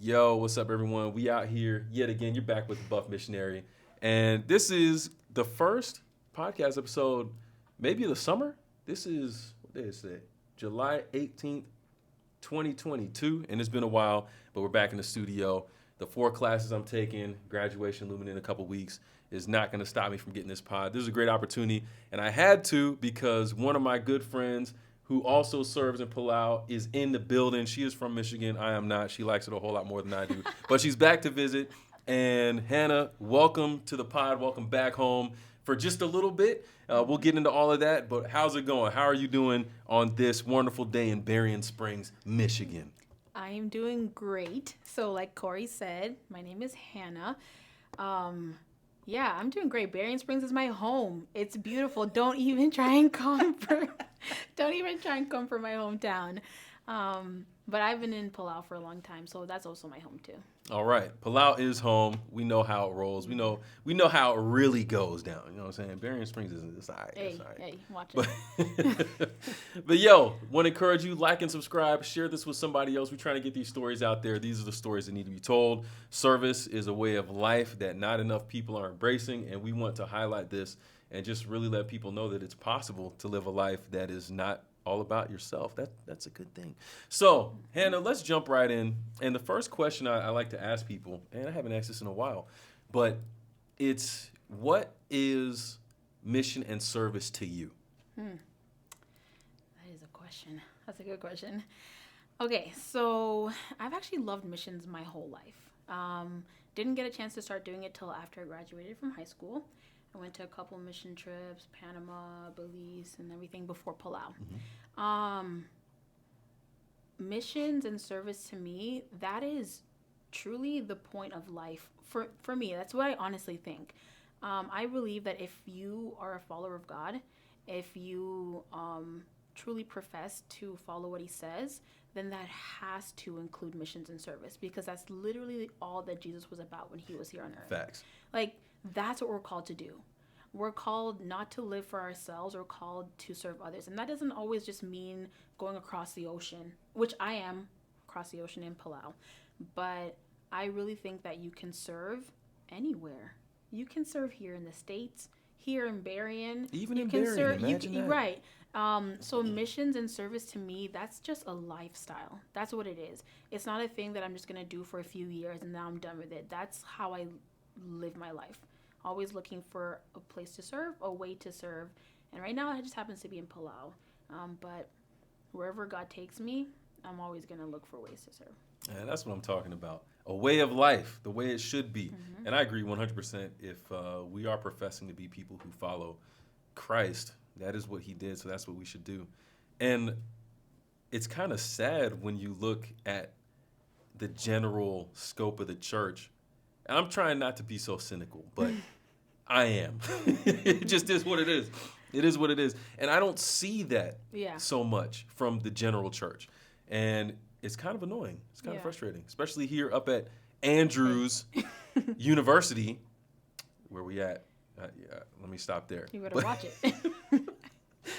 Yo, what's up, everyone? We out here yet again. You're back with the Buff Missionary, and this is the first podcast episode, maybe of the summer. This is what day is today? July 18th, 2022, and it's been a while, but we're back in the studio. The 4 classes I'm taking, graduation looming in a couple weeks, is not going to stop me from getting this pod. This is a great opportunity, and I had to because one of my good friends who also serves in Palau, is in the building. She is from Michigan. I am not. She likes it a whole lot more than I do. But she's back to visit. And Hannah, welcome to the pod. Welcome back home for just a little bit. We'll get into all of that. But how's it going? How are you doing on this wonderful day in Berrien Springs, Michigan? I am doing great. So like Corey said, my name is Hannah. Yeah, I'm doing great. Berrien Springs is my home. It's beautiful. Don't even try and come for my hometown. But I've been in Palau for a long time, so that's also my home too. All right. Palau is home. We know how it rolls. We know how it really goes down. You know what I'm saying? Berrien Springs is it's all right. Hey, watch it. But yo, want to encourage you, like and subscribe. Share this with somebody else. We're trying to get these stories out there. These are the stories that need to be told. Service is a way of life that not enough people are embracing, and we want to highlight this and just really let people know that it's possible to live a life that is not all about yourself. That's a good thing. So, Hannah, let's jump right in. And the first question I like to ask people, and I haven't asked this in a while, but it's, what is mission and service to you? That is a question. That's a good question. Okay, so I've actually loved missions my whole life. Didn't get a chance to start doing it till after I graduated from high school. I went to a couple mission trips, Panama, Belize, and everything before Palau. Mm-hmm. Missions and service to me, that is truly the point of life. For me, that's what I honestly think. I believe that if you are a follower of God, if you truly profess to follow what he says, then that has to include missions and service, because that's literally all that Jesus was about when he was here on earth. Facts. Like, that's what we're called to do. We're called not to live for ourselves. We're called to serve others. And that doesn't always just mean going across the ocean, which I am across the ocean in Palau. But I really think that you can serve anywhere. You can serve here in the States, here in Berrien. Even you in can Berrien, serve, imagine that. Right. So missions and service to me, that's just a lifestyle. That's what it is. It's not a thing that I'm just going to do for a few years and now I'm done with it. That's how I live my life. Always looking for a place to serve, a way to serve. And right now it just happens to be in Palau. But wherever God takes me, I'm always going to look for ways to serve. And that's what I'm talking about. A way of life, the way it should be. Mm-hmm. And I agree 100%. If we are professing to be people who follow Christ, that is what he did, so that's what we should do. And it's kind of sad when you look at the general scope of the church. And I'm trying not to be so cynical, but I am. It just is what it is. It is what it is. And I don't see that so much from the general church. And it's kind of annoying. It's kind of frustrating, especially here up at Andrews University. Where we at? Let me stop there. You better watch it.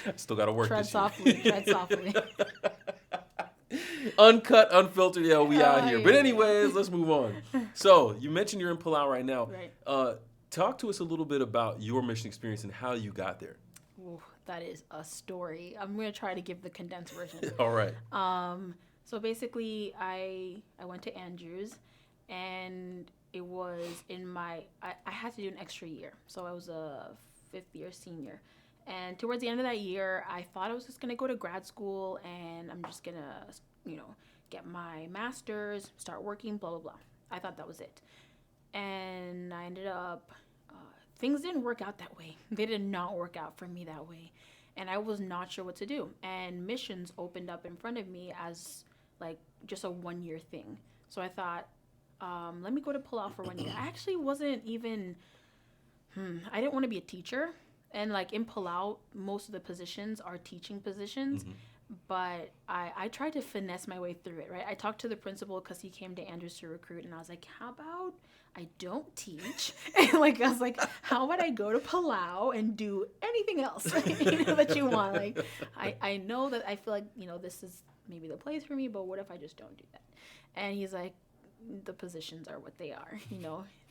I still got to work Tread this softly. year. Tread softly. Uncut, unfiltered, we out here. Yeah. But anyways, let's move on. So you mentioned you're in Palau right now. Right. Talk to us a little bit about your mission experience and how you got there. Ooh, that is a story. I'm going to try to give the condensed version. All right. So basically, I went to Andrews, and it was I had to do an extra year. So I was a 5th year senior. And towards the end of that year, I thought I was just going to go to grad school, and I'm just going to, get my master's, start working, blah, blah, blah. I thought that was it. And I ended up, things didn't work out that way. They did not work out for me that way. And I was not sure what to do. And missions opened up in front of me as, just a 1-year thing. So I thought, let me go to Palau for 1 year. I actually wasn't even, I didn't want to be a teacher. And in Palau, most of the positions are teaching positions. Mm-hmm. But I tried to finesse my way through it, right? I talked to the principal because he came to Andrews to recruit. And I was like, how about I don't teach? And I was like, how about I go to Palau and do anything else that you want? I know that I feel like, this is maybe the place for me, but what if I just don't do that? And he's like, the positions are what they are,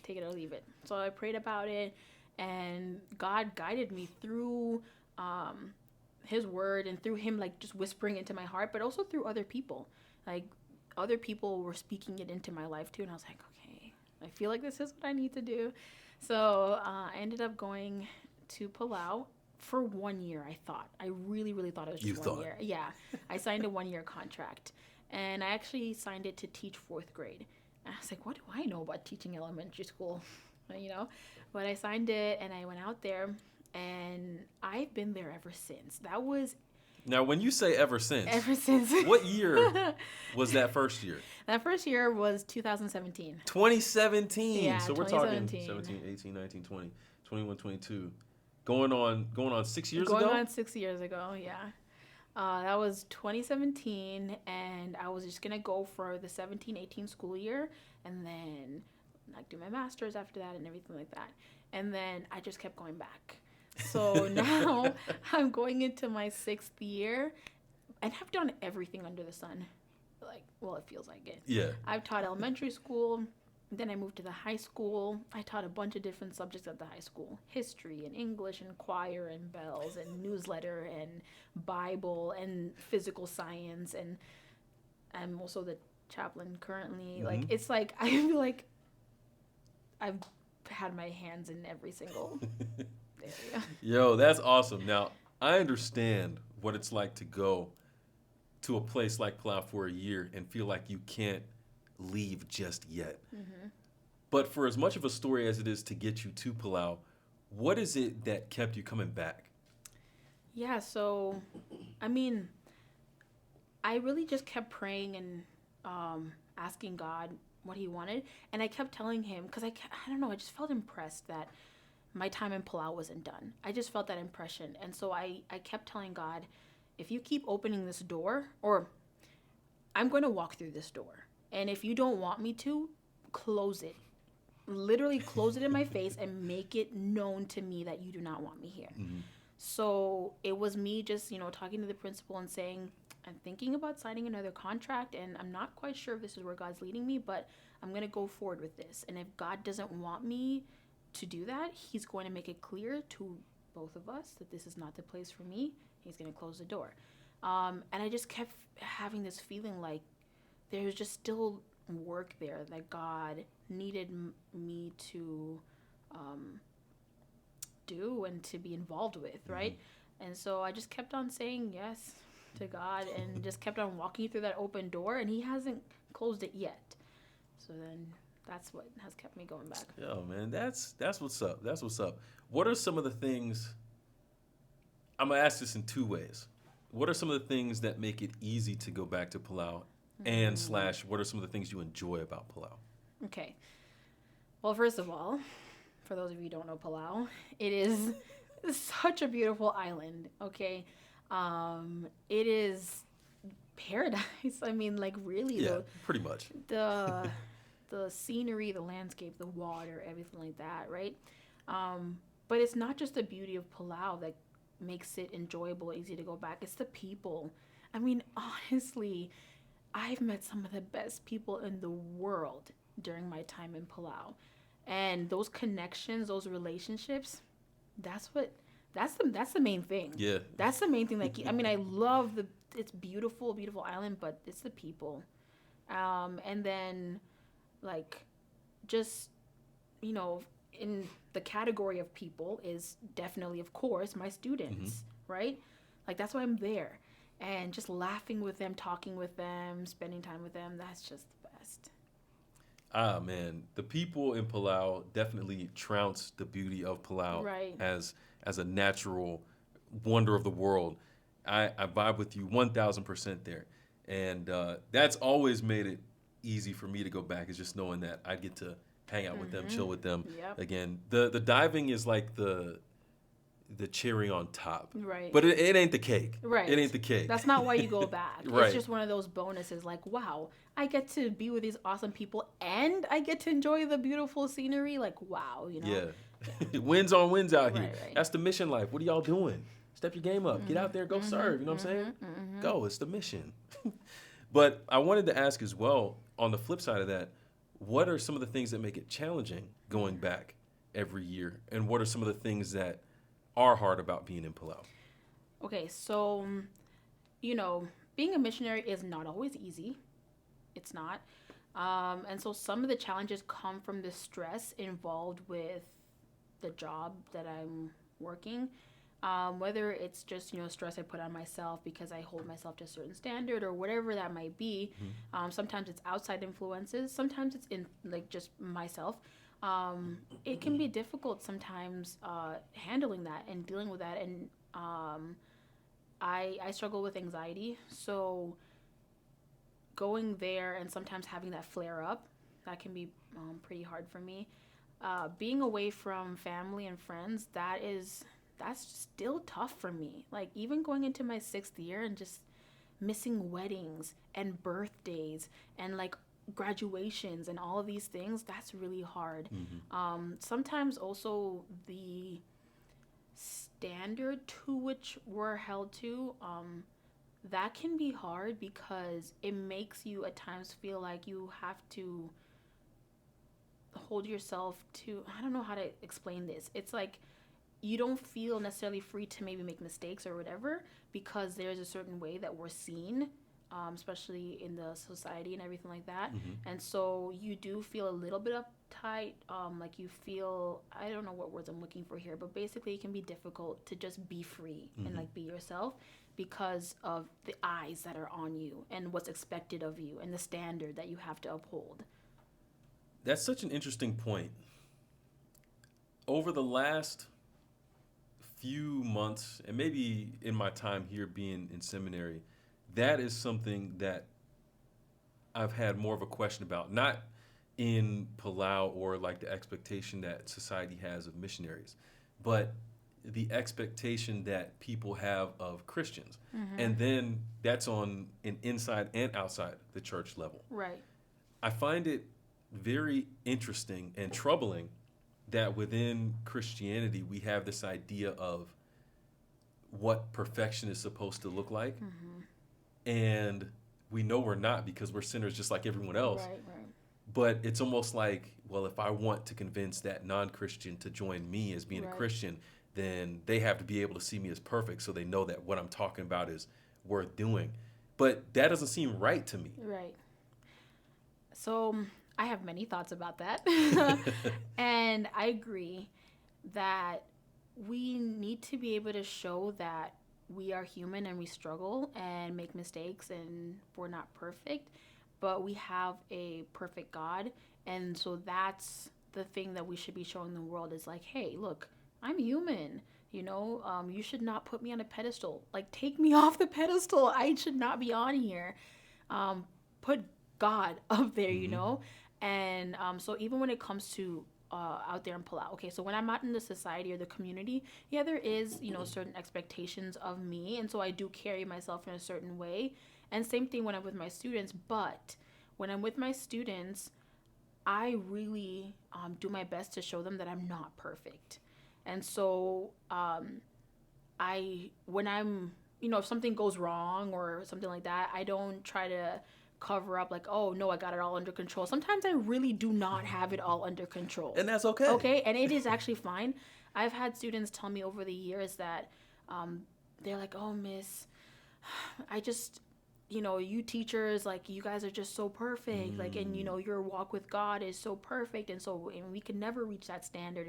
take it or leave it. So I prayed about it, and God guided me through his word and through him, like, just whispering into my heart, but also through other people. Like, other people were speaking it into my life too, and I was like, okay, I feel like this is what I need to do. So I ended up going to Palau for 1 year. I really, really thought it was just 1 year. Yeah, I signed a 1 year contract, and I actually signed it to teach 4th grade. And I was like, what do I know about teaching elementary school? But I signed it, and I went out there, and I've been there ever since. That was... Now, when you say ever since, what year was that first year? That first year was 2017. 2017. Yeah, so we're talking 17, 18, 19, 20, 21, 22. Going on 6 years ago? Going on 6 years ago, yeah. That was 2017, and I was just going to go for the 17-18 school year, and then like do my master's after that and everything like that. And then I just kept going back. So now I'm going into my 6th year, and I've done everything under the sun. Like, well, it feels like it. Yeah. I've taught elementary school. Then I moved to the high school. I taught a bunch of different subjects at the high school. History and English and choir and bells and newsletter and Bible and physical science. And I'm also the chaplain currently. Mm-hmm. Like, it's like, I feel like I've had my hands in every single area. Yo, that's awesome. Now, I understand what it's like to go to a place like Palau for a year and feel like you can't leave just yet. Mm-hmm. But for as much of a story as it is to get you to Palau, what is it that kept you coming back? Yeah, so, I mean, I really just kept praying and asking God what he wanted. And I kept telling him, because I don't know, I just felt impressed that my time in Palau wasn't done. I just felt that impression. And so I kept telling God, if you keep opening this door, or I'm going to walk through this door. And if you don't want me to, close it. Literally close it in my face and make it known to me that you do not want me here. Mm-hmm. So it was me just, talking to the principal and saying, I'm thinking about signing another contract, and I'm not quite sure if this is where God's leading me, but I'm going to go forward with this. And if God doesn't want me to do that, he's going to make it clear to both of us that this is not the place for me. He's going to close the door. And I just kept having this feeling like there's just still work there that God needed me to do and to be involved with, right? Mm-hmm. And so I just kept on saying yes to God and just kept on walking through that open door, and he hasn't closed it yet. So then that's what has kept me going back. Yo, man, that's what's up. That's what's up. What are some of the things, I'm going to ask this in two ways. What are some of the things that make it easy to go back to Palau? And / what are some of the things you enjoy about Palau? Okay. Well, first of all, for those of you who don't know Palau, it is such a beautiful island, okay? It is paradise. I mean, like, really. Yeah, pretty much. The scenery, the landscape, the water, everything like that, right? But it's not just the beauty of Palau that makes it enjoyable, easy to go back. It's the people. I mean, honestly, I've met some of the best people in the world during my time in Palau. And those connections, those relationships, that's the main thing. Yeah. That's the main thing. Like, I mean, I love it's beautiful, beautiful island, but it's the people. And then, like, just, in the category of people is definitely, of course, my students, right? Like, that's why I'm there. And just laughing with them, talking with them, spending time with them, that's just the best. Ah, man. The people in Palau definitely trounce the beauty of Palau as a natural wonder of the world. I vibe with you 1,000% there. And that's always made it easy for me to go back, is just knowing that I get to hang out with them, chill with them. Yep. Again, the diving is like the cherry on top. Right. But it ain't the cake. Right. It ain't the cake. That's not why you go back. Right. It's just one of those bonuses, like, wow, I get to be with these awesome people and I get to enjoy the beautiful scenery. Like, wow, Yeah. Wins on wins out here. Right. That's the mission life. What are y'all doing? Step your game up. Get out there, go serve. You know what I'm saying? Go. It's the mission. But I wanted to ask as well, on the flip side of that, what are some of the things that make it challenging going back every year? And what are some of the things that are hard about being in Palau? Okay, so, being a missionary is not always easy. It's not. And so some of the challenges come from the stress involved with the job that I'm working. Whether it's just, stress I put on myself because I hold myself to a certain standard or whatever that might be. Sometimes it's outside influences. Sometimes it's in, just myself. It can be difficult sometimes handling that and dealing with that. And I struggle with anxiety. So going there and sometimes having that flare up, that can be pretty hard for me. Being away from family and friends, that's still tough for me. Like even going into my 6th year and just missing weddings and birthdays and like graduations and all of these things, that's really hard. Sometimes also the standard to which we're held to, that can be hard because it makes you at times feel like you have to hold yourself to, I don't know how to explain this. It's like you don't feel necessarily free to maybe make mistakes or whatever because there's a certain way that we're seen, especially in the society and everything like that. And so you do feel a little bit uptight, like you feel, I don't know what words I'm looking for here, but basically it can be difficult to just be free and like be yourself because of the eyes that are on you and what's expected of you and the standard that you have to uphold. That's such an interesting point. Over the last few months, and maybe in my time here being in seminary, that is something that I've had more of a question about. Not in Palau or like the expectation that society has of missionaries, but the expectation that people have of Christians. And then that's on an inside and outside the church level. Right. I find it very interesting and troubling that within Christianity we have this idea of what perfection is supposed to look like. And we know we're not because we're sinners just like everyone else. Right. But it's almost like, well, if I want to convince that non-Christian to join me as being a Christian, then they have to be able to see me as perfect so they know that what I'm talking about is worth doing. But that doesn't seem right to me. Right. So I have many thoughts about that. And I agree that we need to be able to show that we are human and we struggle and make mistakes and we're not perfect, but we have a perfect God. And so that's the thing that we should be showing the world is like, hey, look, I'm human. You should not put me on a pedestal. Like, take me off the pedestal. I should not be on here. Put God up there, And so even when it comes to out there in Palau, okay, so when I'm out in the society or the community, yeah, there is, certain expectations of me. And so I do carry myself in a certain way. And same thing when I'm with my students. But when I'm with my students, I really do my best to show them that I'm not perfect. And so when I'm, if something goes wrong or something like that, I don't try to cover up like, oh, no, I got it all under control. Sometimes I really do not have it all under control. And that's okay. Okay, and it is actually fine. I've had students tell me over the years that they're like, oh, miss, I just, you teachers, like, you guys are just so perfect. Like, and, your walk with God is so perfect. And so we can never reach that standard.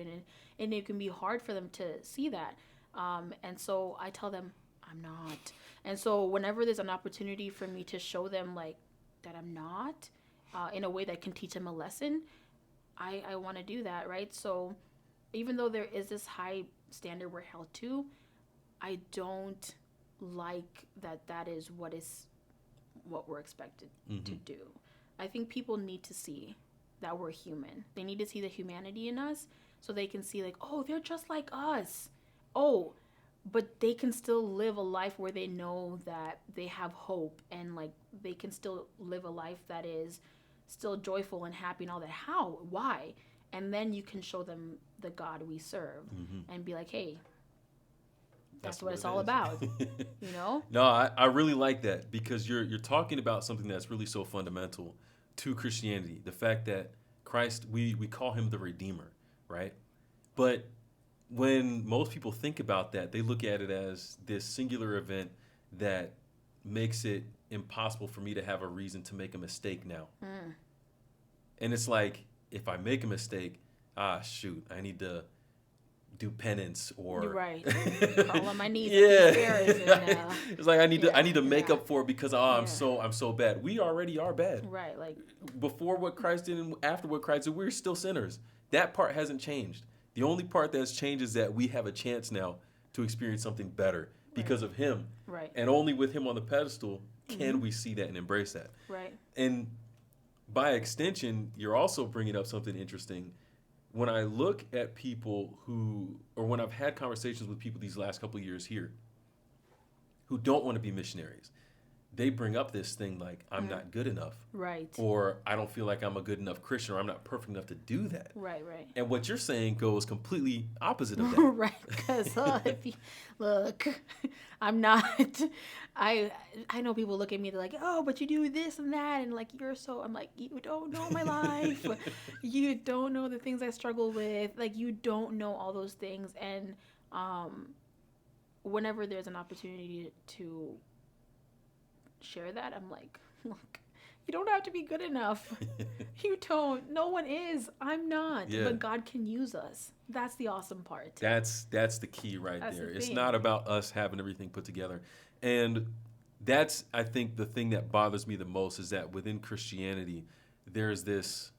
And it can be hard for them to see that. And so I tell them, I'm not. And so whenever there's an opportunity for me to show them, like, that I'm not, in a way that can teach them a lesson, I want to do that, right? So even though there is this high standard we're held to, I don't like that is what we're expected to do. I think people need to see that we're human. They need to see the humanity in us so they can see like, oh, they're just like us. Oh, but they can still live a life where they know that they have hope and like they can still live a life that is still joyful and happy and all that. How? Why? And then you can show them the God we serve and be like, hey, that's what it's all about. No, I really like that because you're talking about something that's really so fundamental to Christianity. The fact that Christ, we call him the Redeemer, right? But when most people think about that, they look at it as this singular event that makes it impossible for me to have a reason to make a mistake now. And it's like, if I make a mistake, shoot, I need to do penance or You're right. Crawl on my knees. Yeah. It's like I need to make up for it because I'm so bad. We already are bad. Right. Like before what Christ did and after what Christ did, we're still sinners. That part hasn't changed. The only part that's changed is that we have a chance now to experience something better because of him. Right. And only with him on the pedestal can we see that and embrace that. Right. And by extension, you're also bringing up something interesting. When I look at people when I've had conversations with people these last couple of years here who don't want to be missionaries, they bring up this thing like, I'm not good enough. Right. Or I don't feel like I'm a good enough Christian, or I'm not perfect enough to do that. Right. And what you're saying goes completely opposite of that. Right. Because look, I'm not. I know people look at me. They're like, oh, but you do this and that, and like you're so. I'm like, you don't know my life. You don't know the things I struggle with. Like you don't know all those things. And whenever there's an opportunity to share that, I'm like, look, you don't have to be good enough. You don't. No one is. I'm not. Yeah. But God can use us. That's the awesome part. That's the key right That's there. the It's thing. not about us having everything put together. And that's, I think, the thing that bothers me the most is that within Christianity, there's this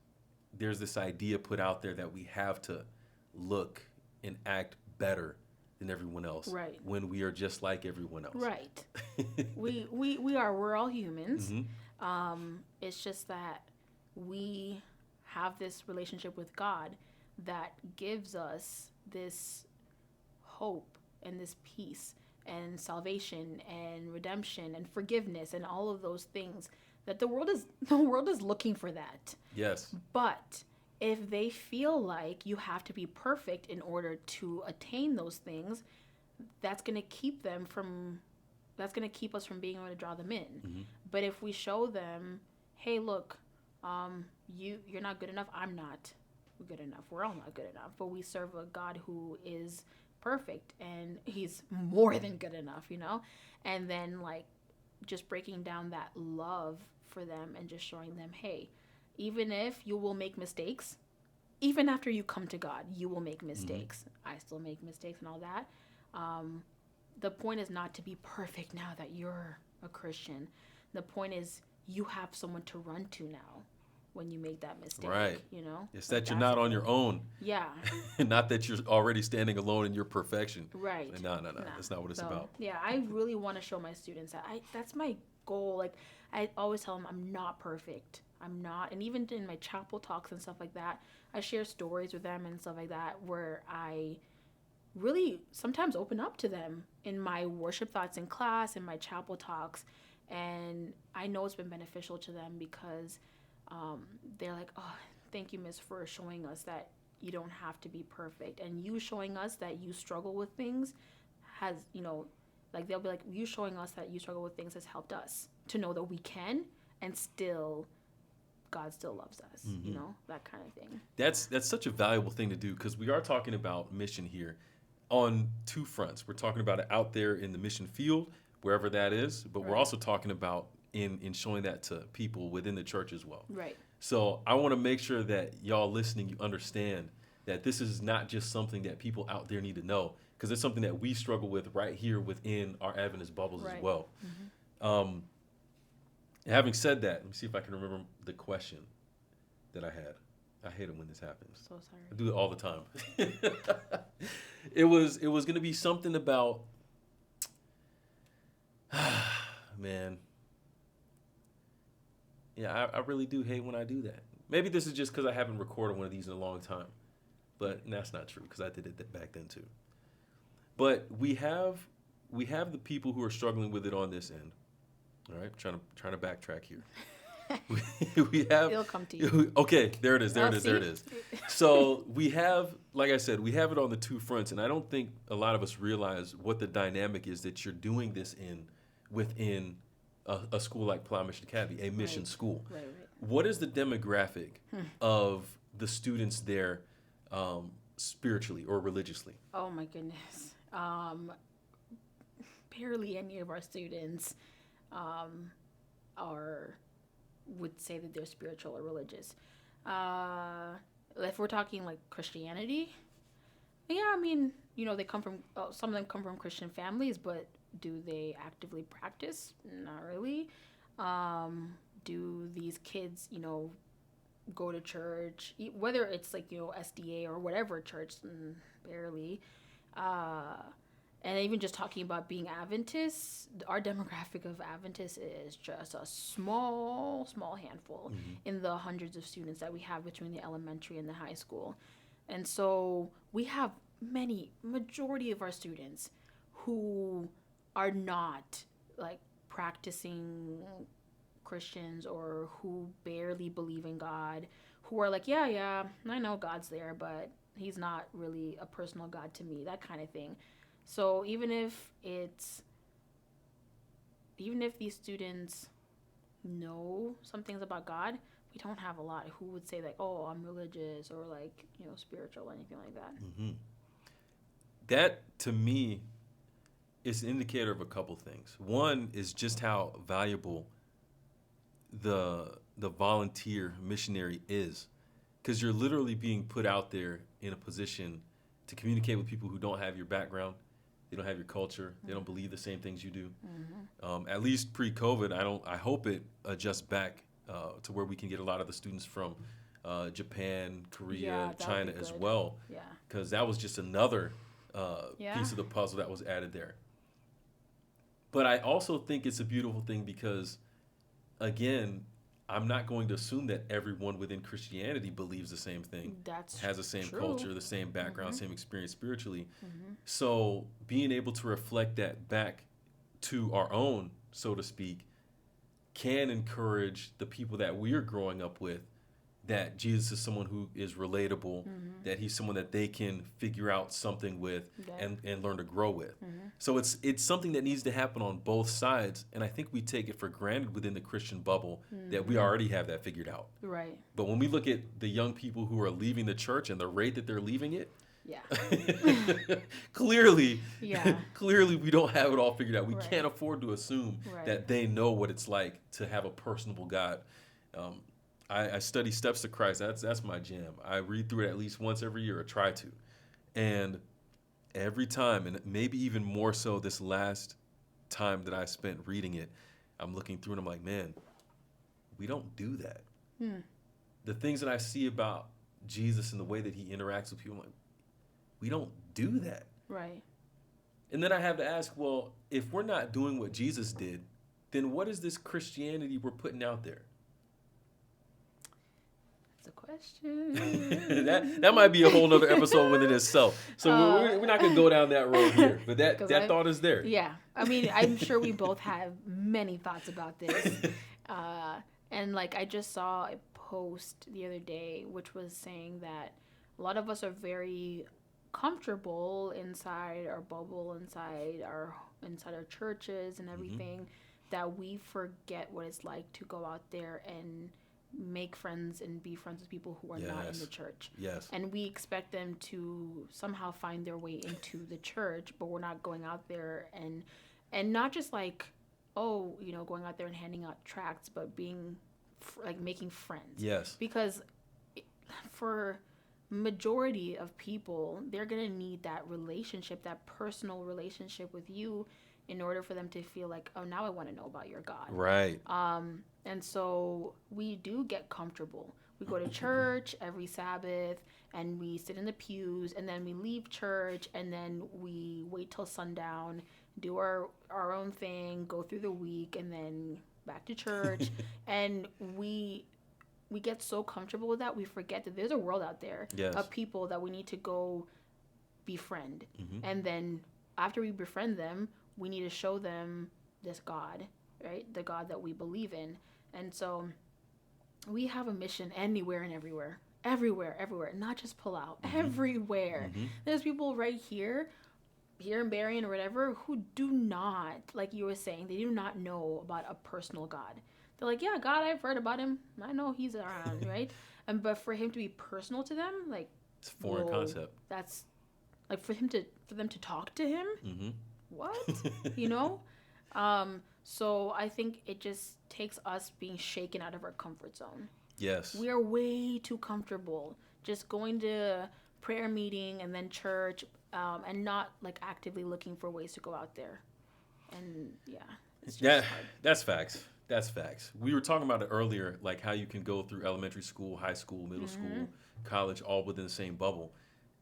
idea put out there that we have to look and act better than everyone else. Right. When we are just like everyone else. Right. We're all humans. Mm-hmm. It's just that we have this relationship with God that gives us this hope and this peace and salvation and redemption and forgiveness and all of those things that the world is looking for that. Yes. But if they feel like you have to be perfect in order to attain those things, that's going to keep us from being able to draw them in. Mm-hmm. But if we show them, hey, look, you're not good enough, I'm not good enough, we're all not good enough, but we serve a God who is perfect and he's more than good enough, and then like just breaking down that love for them and just showing them, hey, even if you will make mistakes, even after you come to God, you will make mistakes. I still make mistakes and all that. The point is not to be perfect now that you're a Christian. The point is you have someone to run to now when you make that mistake. Right. It's that you're not on your own. Yeah. Not that you're already standing alone in your perfection. Right. No. That's not what it's about. Yeah, I really want to show my students that that's my goal. Like, I always tell them I'm not perfect. I'm not. And even in my chapel talks and stuff like that, I share stories with them and stuff like that where I really sometimes open up to them in my worship thoughts in class, in my chapel talks. And I know it's been beneficial to them because they're like, oh, thank you, Miss, for showing us that you don't have to be perfect. And you showing us that you struggle with things has, like they'll be like, you showing us that you struggle with things has helped us to know that we can and still God still loves us, that kind of thing. That's such a valuable thing to do because we are talking about mission here on two fronts. We're talking about it out there in the mission field, wherever that is, but we're also talking about in showing that to people within the church as well. Right. So I want to make sure that y'all listening, you understand that this is not just something that people out there need to know because it's something that we struggle with right here within our Adventist bubbles as well. Mm-hmm. Having said that, let me see if I can remember the question that I had. I hate it when this happens. So sorry. I do it all the time. It was going to be something about, man. Yeah, I really do hate when I do that. Maybe this is just because I haven't recorded one of these in a long time. But that's not true because I did it back then too. But we have the people who are struggling with it on this end. All right, trying to backtrack here. we have. It'll come to you. Okay, there it is. There it is. So we have, like I said, we have it on the two fronts, and I don't think a lot of us realize what the dynamic is that you're doing this within a school like Palau Mission Academy, a mission school. Right. What is the demographic of the students there spiritually or religiously? Oh my goodness. Barely any of our students are would say that they're spiritual or religious. If we're talking like Christianity, yeah, I mean, they come from some of them come from Christian families, but do they actively practice? Not really. Do these kids, go to church, whether it's like SDA or whatever church? Barely. And even just talking about being Adventists, our demographic of Adventists is just a small handful in the hundreds of students that we have between the elementary and the high school. And so we have majority of our students who are not like practicing Christians, or who barely believe in God, who are like, yeah, I know God's there, but he's not really a personal God to me, that kind of thing. So even if these students know some things about God, we don't have a lot who would say like, oh, I'm religious or like, spiritual or anything like that. Mm-hmm. That to me is an indicator of a couple things. One is just how valuable the volunteer missionary is, because you're literally being put out there in a position to communicate with people who don't have your background. They don't have your culture. They don't believe the same things you do. At least pre-COVID, I hope it adjusts back to where we can get a lot of the students from Japan, Korea, China as well. Yeah. Because that was just another piece of the puzzle that was added there. But I also think it's a beautiful thing because, again, I'm not going to assume that everyone within Christianity believes the same thing, has the same culture, the same background, same experience spiritually. So being able to reflect that back to our own, so to speak, can encourage the people that we're growing up with that Jesus is someone who is relatable, that he's someone that they can figure out something with and learn to grow with. So it's something that needs to happen on both sides, and I think we take it for granted within the Christian bubble that we already have that figured out. Right. But when we look at the young people who are leaving the church and the rate that they're leaving it, clearly we don't have it all figured out. We can't afford to assume that they know what it's like to have a personable God. I study Steps to Christ. That's my jam. I read through it at least once every year, or try to. And every time, and maybe even more so this last time that I spent reading it, I'm looking through and I'm like, man, we don't do that. The things that I see about Jesus and the way that he interacts with people, I'm like, we don't do that. Right. And then I have to ask, well, if we're not doing what Jesus did, then what is this Christianity we're putting out there? That's a question. that might be a whole other episode within itself. So we're not going to go down that road here. But that thought is there. Yeah. I mean, I'm sure we both have many thoughts about this. And like I just saw a post the other day, which was saying that a lot of us are very comfortable inside our bubble, inside our churches and everything, that we forget what it's like to go out there and make friends and be friends with people who are not in the church. Yes. And we expect them to somehow find their way into the church, but we're not going out there and not just like, going out there and handing out tracts, but being like making friends. Yes. Because for majority of people, they're going to need that relationship, that personal relationship with you, in order for them to feel like, oh, now I want to know about your God. Right. And so we do get comfortable. We go to church every Sabbath and we sit in the pews, and then we leave church and then we wait till sundown, do our own thing, go through the week, and then back to church. And we get so comfortable with that, we forget that there's a world out there of people that we need to go befriend. And then after we befriend them, we need to show them this God, right? The God that we believe in. And so we have a mission anywhere and everywhere, not just Palau, everywhere. There's people right here in Berrien or whatever, who do not, like you were saying, they do not know about a personal God. They're like, yeah, God, I've heard about him. I know he's around, right? but for him to be personal to them, like, It's a foreign concept. That's like for them to talk to him. Mm-hmm. What? You know? So I think it just takes us being shaken out of our comfort zone. Yes. We are way too comfortable just going to prayer meeting and then church, and not like actively looking for ways to go out there. And it's just hard. That's facts. That's facts. We were talking about it earlier, like how you can go through elementary school, high school, middle school, college, all within the same bubble.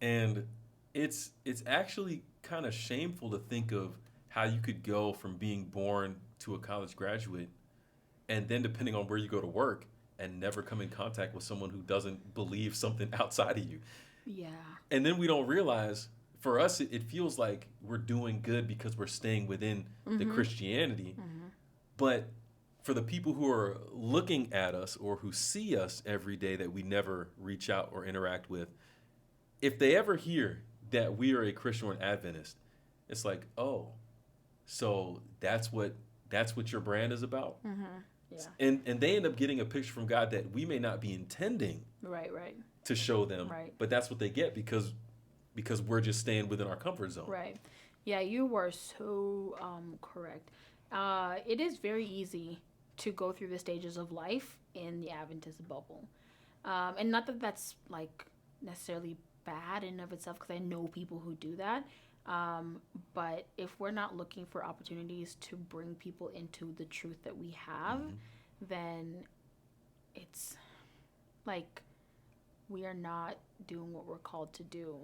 And it's actually kind of shameful to think of how you could go from being born to a college graduate and then depending on where you go to work and never come in contact with someone who doesn't believe something outside of you. Yeah. And then we don't realize, for us, it feels like we're doing good because we're staying within the Christianity. But for the people who are looking at us or who see us every day that we never reach out or interact with, if they ever hear that we are a Christian or an Adventist, it's like, oh, so that's what your brand is about. Yeah. And they end up getting a picture from God that we may not be intending Right. to show them, Right. but that's what they get because we're just staying within our comfort zone. Right. Yeah, you were so correct. It is very easy to go through the stages of life in the Adventist bubble. And not that that's like necessarily bad in and of itself, because I know people who do that. But if we're not looking for opportunities to bring people into the truth that we have, then it's like we are not doing what we're called to do.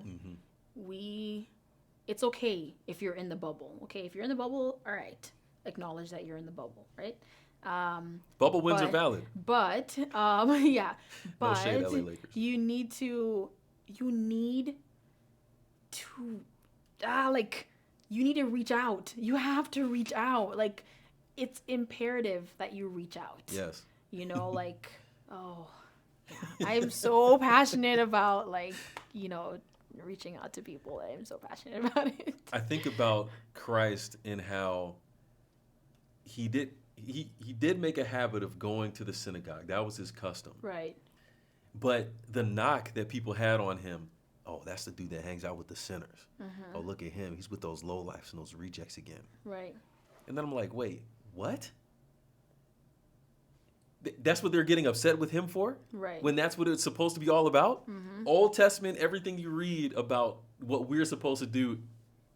It's okay if you're in the bubble. Okay, if you're in the bubble, all right, acknowledge that you're in the bubble, right? Bubble wins are valid. But yeah, No shade, LA Lakers. you need to like, you need to reach out. You have to reach out. Like, it's imperative that you reach out. Yes. You know, like, oh, yeah. I'm so passionate about, like, you know, reaching out to people. I'm so passionate about it. I think about Christ and how he did make a habit of going to the synagogue. That was his custom. Right. But the knock that people had on him, oh, that's the dude that hangs out with the sinners. Oh, look at him. He's with those lowlifes and those rejects again. Right. And then I'm like, wait, what? That's what they're getting upset with him for? Right. When that's what it's supposed to be all about? Old Testament, everything you read about what we're supposed to do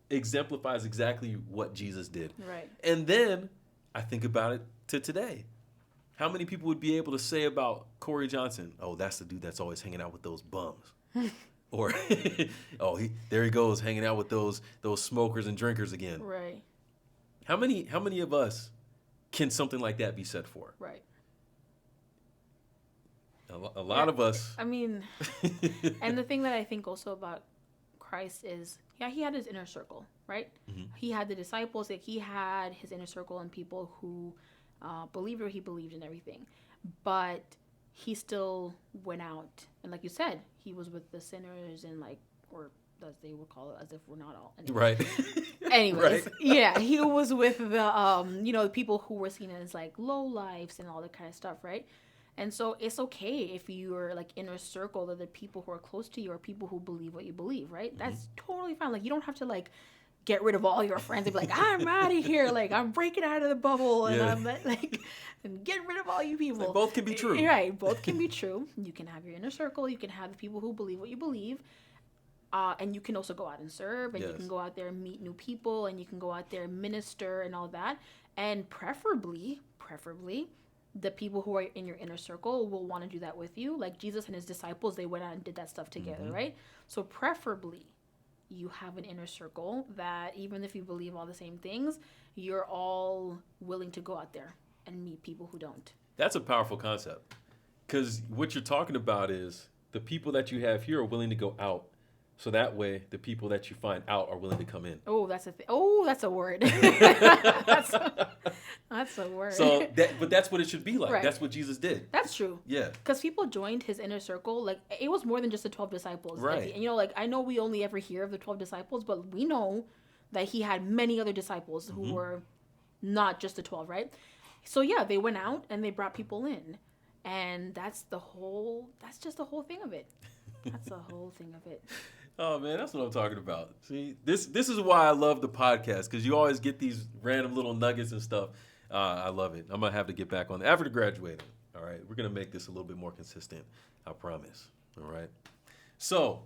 exemplifies exactly what Jesus did. Right. And then I think about it to today. How many people would be able to say about Corey Johnson, oh, that's the dude that's always hanging out with those bums? Or, oh, there he goes hanging out with those smokers and drinkers again. Right. How many of us can something like that be said for? Right. A lot of us. I mean, and the thing that I think also about Christ is, yeah, he had his inner circle, right? He had the disciples, like he had his inner circle and people who believed what he believed in everything. But he still went out. And like you said, he was with the sinners and like, or as they would call it, as if we're not all. Anyways. Right. Anyways, Right. yeah, he was with the, the people who were seen as like low lives and all that kind of stuff, right? And so it's okay if you're like inner circle that the people who are close to you are people who believe what you believe, right? That's totally fine. Like, you don't have to like get rid of all your friends and be like, I'm out of here. Like, I'm breaking out of the bubble and I'm like, and get rid of all you people. Like, both can be true. Right. Both can be true. You can have your inner circle. You can have the people who believe what you believe. And you can also go out and serve, and you can go out there and meet new people, and you can go out there and minister and all that. And preferably, the people who are in your inner circle will want to do that with you. Like Jesus and his disciples, they went out and did that stuff together, right? So preferably, you have an inner circle that even if you believe all the same things, you're all willing to go out there and meet people who don't. That's a powerful concept, because what you're talking about is the people that you have here are willing to go out. So that way, the people that you find out are willing to come in. Oh, that's a thing. Oh, that's a word. that's a word. So, but that's what it should be like. Right. That's what Jesus did. That's true. Yeah. Because people joined his inner circle. Like, it was more than just the 12 disciples. Right. Like, like, I know we only ever hear of the 12 disciples, but we know that he had many other disciples who were not just the 12, right? So, yeah, they went out and they brought people in. And that's just the whole thing of it. That's the whole thing of it. Oh man, that's what I'm talking about. See, this is why I love the podcast, because you always get these random little nuggets and stuff. I love it. I'm gonna have to get back on after graduating. All right, we're gonna make this a little bit more consistent. I promise. All right. So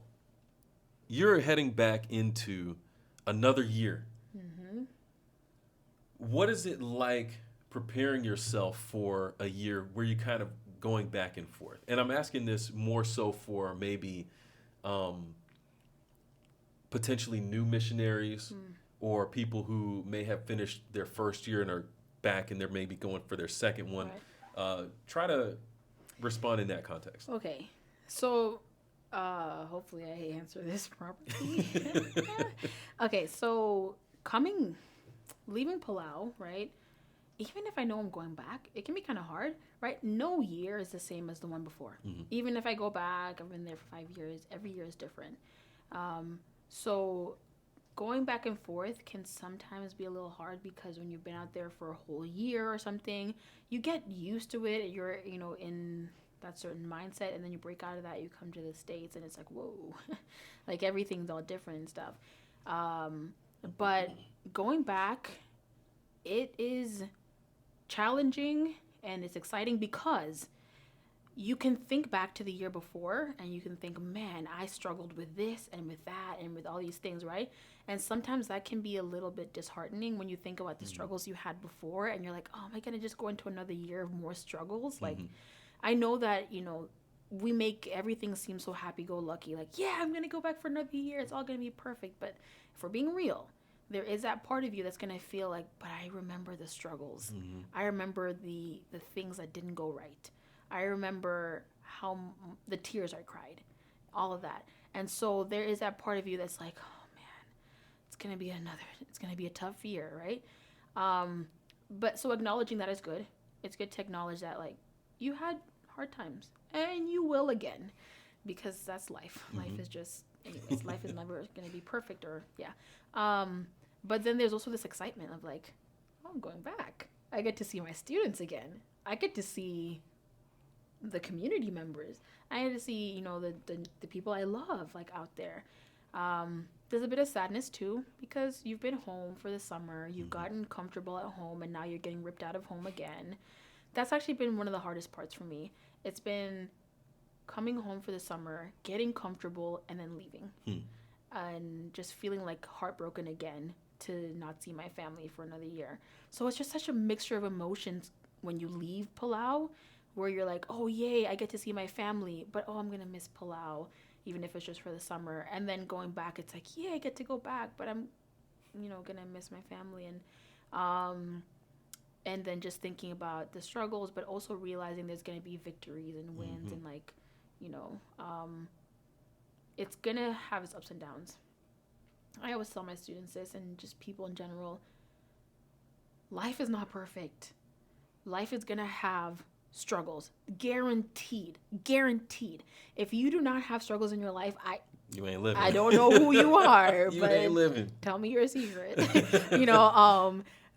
you're heading back into another year. Mm-hmm. What is it like preparing yourself for a year where you're kind of going back and forth? And I'm asking this more so for maybe potentially new missionaries or people who may have finished their first year and are back and they're maybe going for their second one. Right. Try to respond in that context. Okay. So hopefully I answer this properly. Okay, so leaving Palau, right? Even if I know I'm going back, it can be kind of hard, right? No year is the same as the one before. Mm-hmm. Even if I go back, I've been there for 5 years, every year is different. So going back and forth can sometimes be a little hard because when you've been out there for a whole year or something, you get used to it. You're, in that certain mindset, and then you break out of that, you come to the States, and it's like, whoa, like everything's all different and stuff. But going back, it is challenging and it's exciting because you can think back to the year before and you can think, man, I struggled with this and with that and with all these things, right? And sometimes that can be a little bit disheartening when you think about the struggles you had before and you're like, oh, am I going to just go into another year of more struggles? Like, I know that, we make everything seem so happy-go-lucky. Like, yeah, I'm going to go back for another year. It's all going to be perfect. But if we're being real, there is that part of you that's going to feel like, but I remember the struggles. I remember the things that didn't go right. I remember how the tears I cried, all of that. And so there is that part of you that's like, oh man, it's going to be a tough year, right? But so acknowledging that is good. It's good to acknowledge that, like, you had hard times and you will again, because that's life. Life is just, anyways, life is never going to be perfect but then there's also this excitement of like, oh, I'm going back. I get to see my students again. I get to see the community members. I get to see, the people I love, like, out there. There's a bit of sadness too, because you've been home for the summer. You've gotten comfortable at home, and now you're getting ripped out of home again. That's actually been one of the hardest parts for me. It's been coming home for the summer, getting comfortable, and then leaving. And just feeling like heartbroken again to not see my family for another year. So it's just such a mixture of emotions when you leave Palau, where you're like, oh, yay, I get to see my family, but, oh, I'm going to miss Palau, even if it's just for the summer. And then going back, it's like, yeah, I get to go back, but I'm, going to miss my family. And then just thinking about the struggles, but also realizing there's going to be victories and wins and, like, it's going to have its ups and downs. I always tell my students this, and just people in general, life is not perfect. Life is going to have struggles. Guaranteed. If you do not have struggles in your life, you ain't living. I don't know who you are. You but ain't living. Tell me your secret.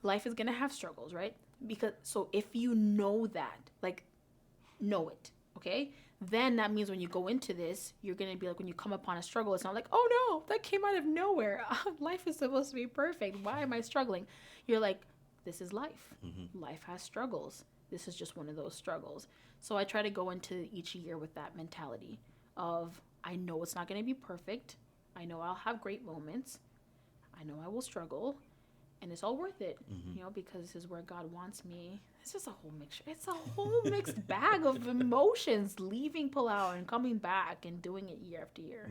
Life is going to have struggles, right? So if you know that, like, know it, okay? Then that means when you go into this, you're going to be like, when you come upon a struggle, it's not like, oh no, that came out of nowhere. Life is supposed to be perfect. Why am I struggling? You're like, this is life. Life has struggles. This is just one of those struggles. So I try to go into each year with that mentality of, I know it's not going to be perfect. I know I'll have great moments. I know I will struggle. And it's all worth it, because this is where God wants me. It's just a whole mixture. It's a whole mixed bag of emotions, leaving Palau and coming back and doing it year after year.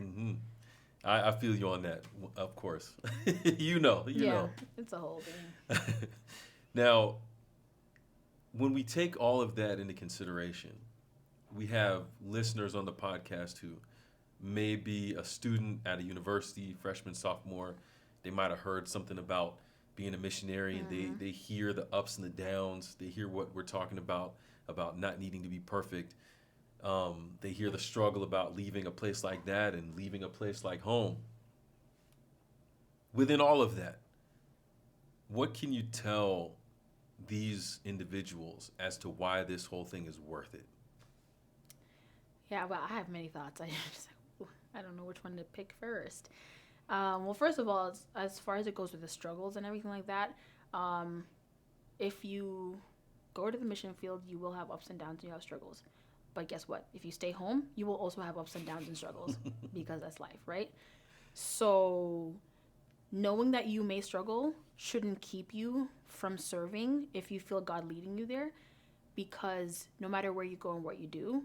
I feel you on that, of course. you know. It's a whole thing. Now, when we take all of that into consideration, we have listeners on the podcast who may be a student at a university, freshman, sophomore. They might have heard something about being a missionary, and they hear the ups and the downs. They hear what we're talking about not needing to be perfect. They hear the struggle about leaving a place like that and leaving a place like home. Within all of that, what can you tell these individuals as to why this whole thing is worth it? Yeah, well, I have many thoughts. I don't know which one to pick first. Well, first of all, as far as it goes with the struggles and everything like that, if you go to the mission field, you will have ups and downs and you have struggles. But guess what? If you stay home, you will also have ups and downs and struggles because that's life, right? So knowing that you may struggle shouldn't keep you from serving if you feel God leading you there, because no matter where you go and what you do,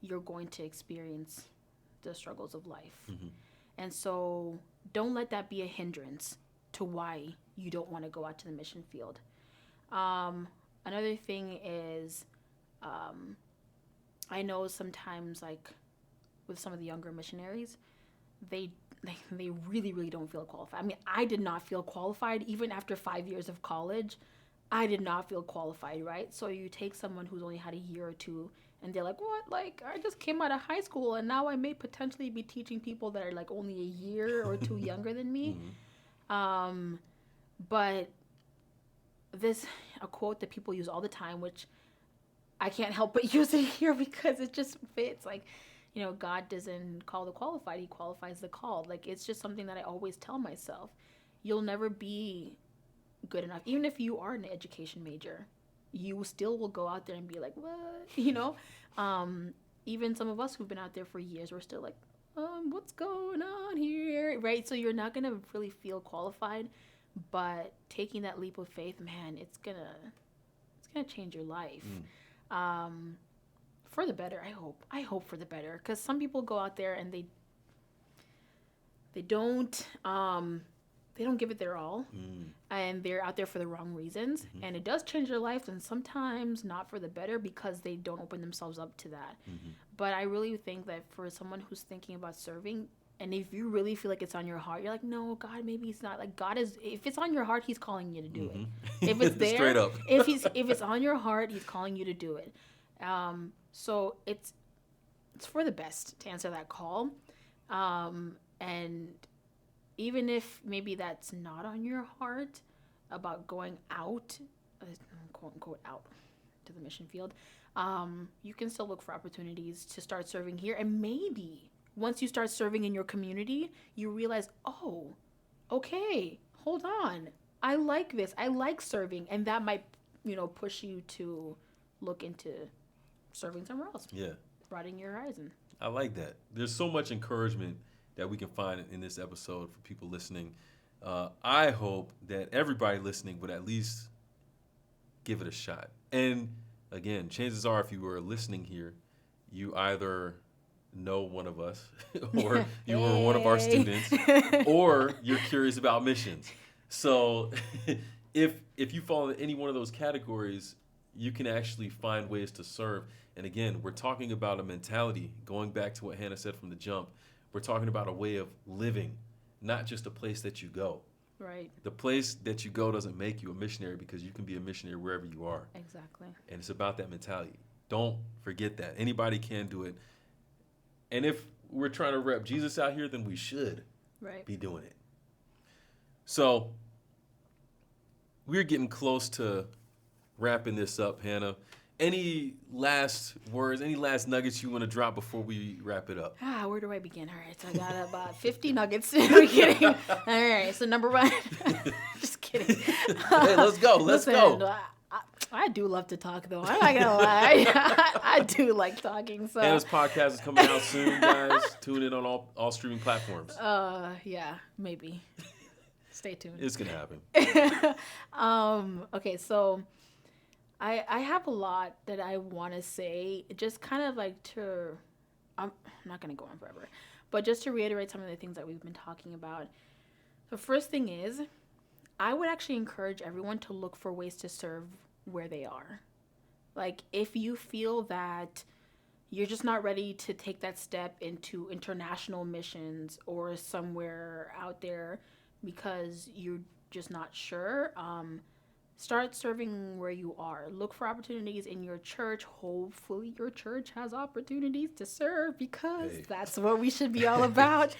you're going to experience the struggles of life. Mm-hmm. And so don't let that be a hindrance to why you don't want to go out to the mission field. Another thing is, I know sometimes, like, with some of the younger missionaries, they really, really don't feel qualified. I mean, I did not feel qualified. Even after 5 years of college, I did not feel qualified, right? So you take someone who's only had a year or two, and they're like, what? Like, I just came out of high school, and now I may potentially be teaching people that are, like, only a year or two younger than me. Mm-hmm. But a quote that people use all the time, which I can't help but use it here because it just fits. Like, you know, God doesn't call the qualified, he qualifies the called. Like, it's just something that I always tell myself. You'll never be good enough. Even if you are an education major, you still will go out there and be like, what? You know? Even some of us who've been out there for years, we're still like, what's going on here? Right? So you're not going to really feel qualified, but taking that leap of faith, man, it's gonna change your life. For the better, I hope for the better, because some people go out there and they don't give it their all, and they're out there for the wrong reasons, and it does change their life, and sometimes not for the better because they don't open themselves up to that. But I really think that for someone who's thinking about serving, and if you really feel like it's on your heart, you're like, no, God, maybe he's not. Like, God is, if it's on your heart, he's calling you to do it. If it's there, straight up. if it's on your heart, he's calling you to do it. So it's for the best to answer that call. And even if maybe that's not on your heart about going out, quote unquote, out to the mission field, you can still look for opportunities to start serving here. And maybe once you start serving in your community, you realize, oh, okay, hold on. I like this. I like serving. And that might, push you to look into serving somewhere else. Yeah. Broadening your horizon. I like that. There's so much encouragement that we can find in this episode for people listening. I hope that everybody listening would at least give it a shot. And again, chances are if you were listening here, you either know one of us or you were one of our students or you're curious about missions. So if you fall into any one of those categories, you can actually find ways to serve. And again, we're talking about a mentality, going back to what Hannah said from the jump. We're talking about a way of living, not just a place that you go. Right. The place that you go doesn't make you a missionary, because you can be a missionary wherever you are. Exactly. And it's about that mentality. Don't forget that. Anybody can do it. And if we're trying to rep Jesus out here, then we should be doing it. So we're getting close to wrapping this up, Hannah. Any last words, any last nuggets you want to drop before we wrap it up? Where do I begin? All right, so I got about 50 nuggets. I'm kidding. All right, so number one, just kidding. Hey, let's go. Let's go. I do love to talk, though. I'm not going to lie. I do like talking. So Hannah's podcast is coming out soon, guys. Tune in on all streaming platforms. Yeah, maybe. Stay tuned. It's going to happen. Okay, so I have a lot that I want to say, just kind of like I'm not going to go on forever, but just to reiterate some of the things that we've been talking about. The first thing is, I would actually encourage everyone to look for ways to serve where they are. Like, if you feel that you're just not ready to take that step into international missions or somewhere out there because you're just not sure, start serving where you are. Look for opportunities in your church. Hopefully your church has opportunities to serve, because that's what we should be all about.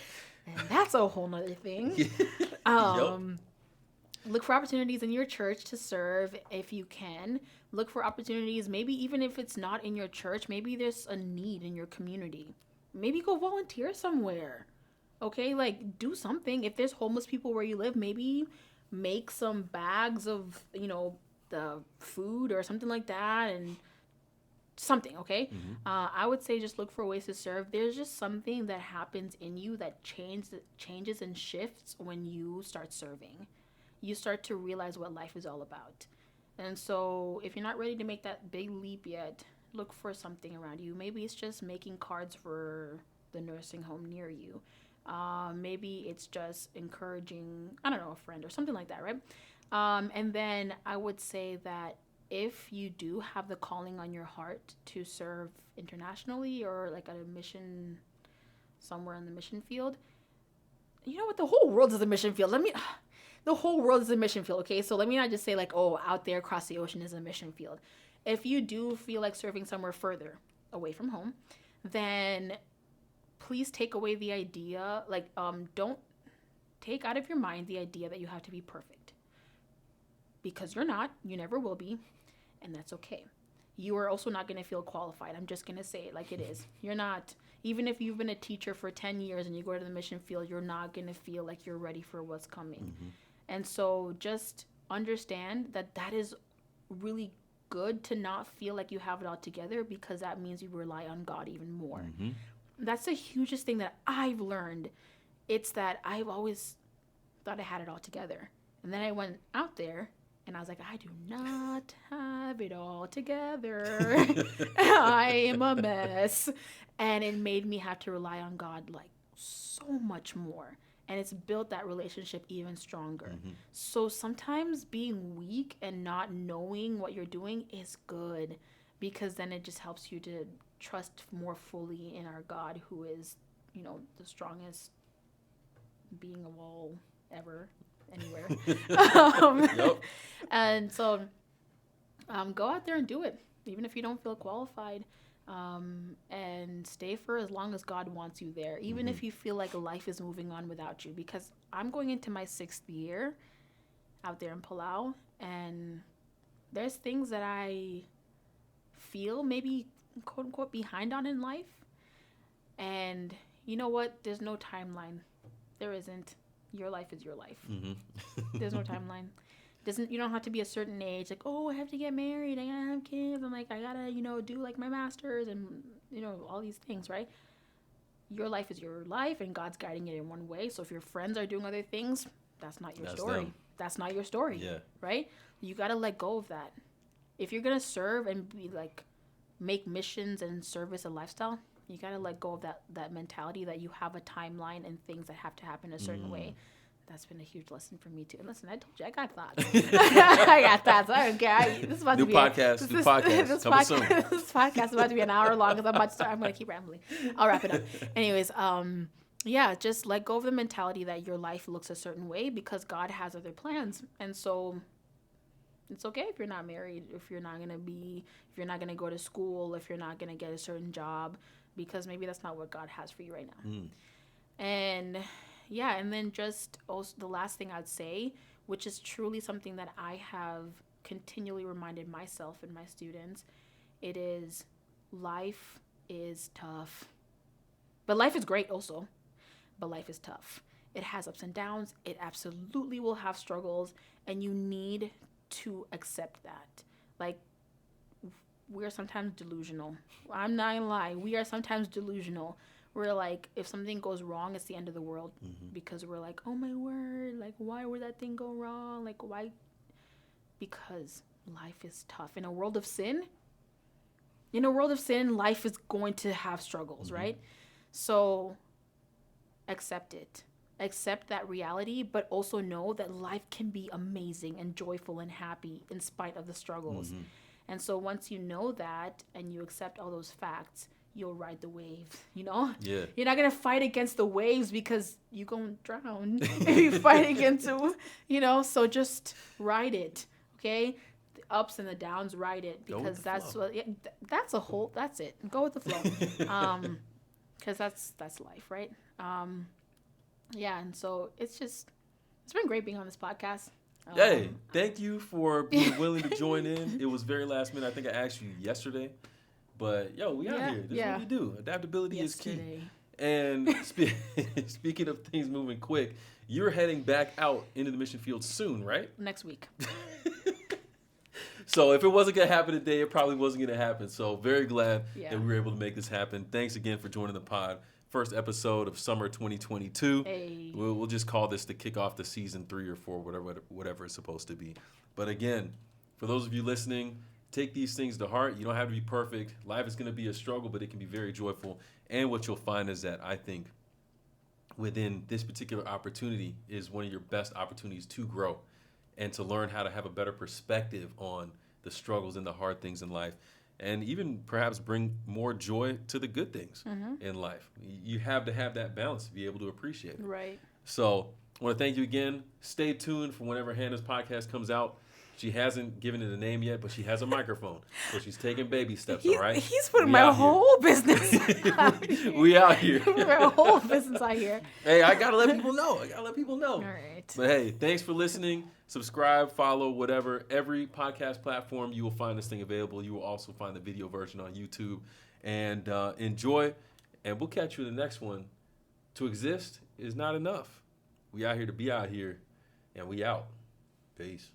And that's a whole nother thing. Look for opportunities in your church to serve if you can. Look for opportunities, maybe even if it's not in your church, maybe there's a need in your community. Maybe go volunteer somewhere. Okay, like do something. If there's homeless people where you live, maybe make some bags of, the food or something like that, and something, okay? I would say just look for ways to serve. There's just something that happens in you that changes and shifts when you start serving. You start to realize what life is all about. And so if you're not ready to make that big leap yet, look for something around you. Maybe it's just making cards for the nursing home near you. Maybe it's just encouraging, I don't know, a friend or something like that, right? And then I would say that if you do have the calling on your heart to serve internationally or like at a mission somewhere in the mission field, you know what? The whole world is a mission field. The whole world is a mission field, okay? So let me not just say like, oh, out there across the ocean is a mission field. If you do feel like serving somewhere further away from home, then please take away the idea, don't take out of your mind the idea that you have to be perfect. Because you're not, you never will be, and that's okay. You are also not going to feel qualified. I'm just going to say it like it is. You're not, even if you've been a teacher for 10 years and you go to the mission field, you're not going to feel like you're ready for what's coming. And so just understand that that is really good to not feel like you have it all together, because that means you rely on God even more. That's the hugest thing that I've learned. It's that I've always thought I had it all together. And then I went out there and I was like, I do not have it all together. I am a mess. And it made me have to rely on God like so much more. And it's built that relationship even stronger. So sometimes being weak and not knowing what you're doing is good, because then it just helps you to trust more fully in our God, who is, the strongest being of all ever, anywhere. Yep. And so go out there and do it, even if you don't feel qualified. And stay for as long as God wants you there, even if you feel like life is moving on without you, because I'm going into my 6th year out there in Palau, and there's things that I feel maybe quote unquote behind on in life. And you know what? There's no timeline. There isn't. Your life is your life. There's no timeline. You don't have to be a certain age, like, oh, I have to get married, I gotta have kids, I'm like, I gotta, do like my master's and, all these things, right? Your life is your life, and God's guiding it in one way. So if your friends are doing other things, that's not your story. Them. That's not your story. Yeah. Right? You gotta let go of that. If you're gonna serve and be like, make missions and service a lifestyle, you gotta let go of that mentality that you have a timeline and things that have to happen a certain way. That's been a huge lesson for me too. And listen, I told you I got thoughts. I got thoughts. I don't care. This is about New to be podcast. This podcast is about to be an hour long, because I'm going to keep rambling. I'll wrap it up. Anyways, just let go of the mentality that your life looks a certain way, because God has other plans. And so it's okay if you're not married, if you're not going to go to school, if you're not going to get a certain job, because maybe that's not what God has for you right now. And yeah, and then just also the last thing I'd say, which is truly something that I have continually reminded myself and my students, it is life is tough. But life is great also. But life is tough. It has ups and downs. It absolutely will have struggles, and you need to accept that. Like, we're sometimes delusional. I'm not gonna lie. We are sometimes delusional. We're like, if something goes wrong, it's the end of the world, because we're like, oh my word, like, why would that thing go wrong? Like, why? Because life is tough. In a world of sin, life is going to have struggles, right? So accept it. Accept that reality, but also know that life can be amazing and joyful and happy in spite of the struggles. And so once you know that and you accept all those facts, you'll ride the waves, Yeah. You're not going to fight against the waves, because you're going to drown if you fight against it, so just ride it, okay? The ups and the downs, ride it, because that's it. Go with the flow. Because that's life, right? Yeah, and so it's been great being on this podcast. Hey, thank you for being willing to join in. It was very last minute. I think I asked you yesterday. But, yo, we out here. This is what we do. Adaptability is key. And speaking of things moving quick, you're heading back out into the mission field soon, right? Next week. So if it wasn't going to happen today, it probably wasn't going to happen. So very glad that we were able to make this happen. Thanks again for joining the pod. First episode of summer 2022. Hey. We'll just call this to kick off the season 3 or 4, whatever it's supposed to be. But again, for those of you listening, take these things to heart. You don't have to be perfect. Life is going to be a struggle, but it can be very joyful. And what you'll find is that I think within this particular opportunity is one of your best opportunities to grow and to learn how to have a better perspective on the struggles and the hard things in life, and even perhaps bring more joy to the good things in life. You have to have that balance to be able to appreciate it. Right. So I want to thank you again. Stay tuned for whenever Hannah's podcast comes out. She hasn't given it a name yet, but she has a microphone. So she's taking baby steps, all right? He's putting my whole business we out here. My whole business out here. Hey, I got to let people know. All right. But hey, thanks for listening. Subscribe, follow, whatever. Every podcast platform, you will find this thing available. You will also find the video version on YouTube. And enjoy. And we'll catch you in the next one. To exist is not enough. We out here to be out here. And we out. Peace.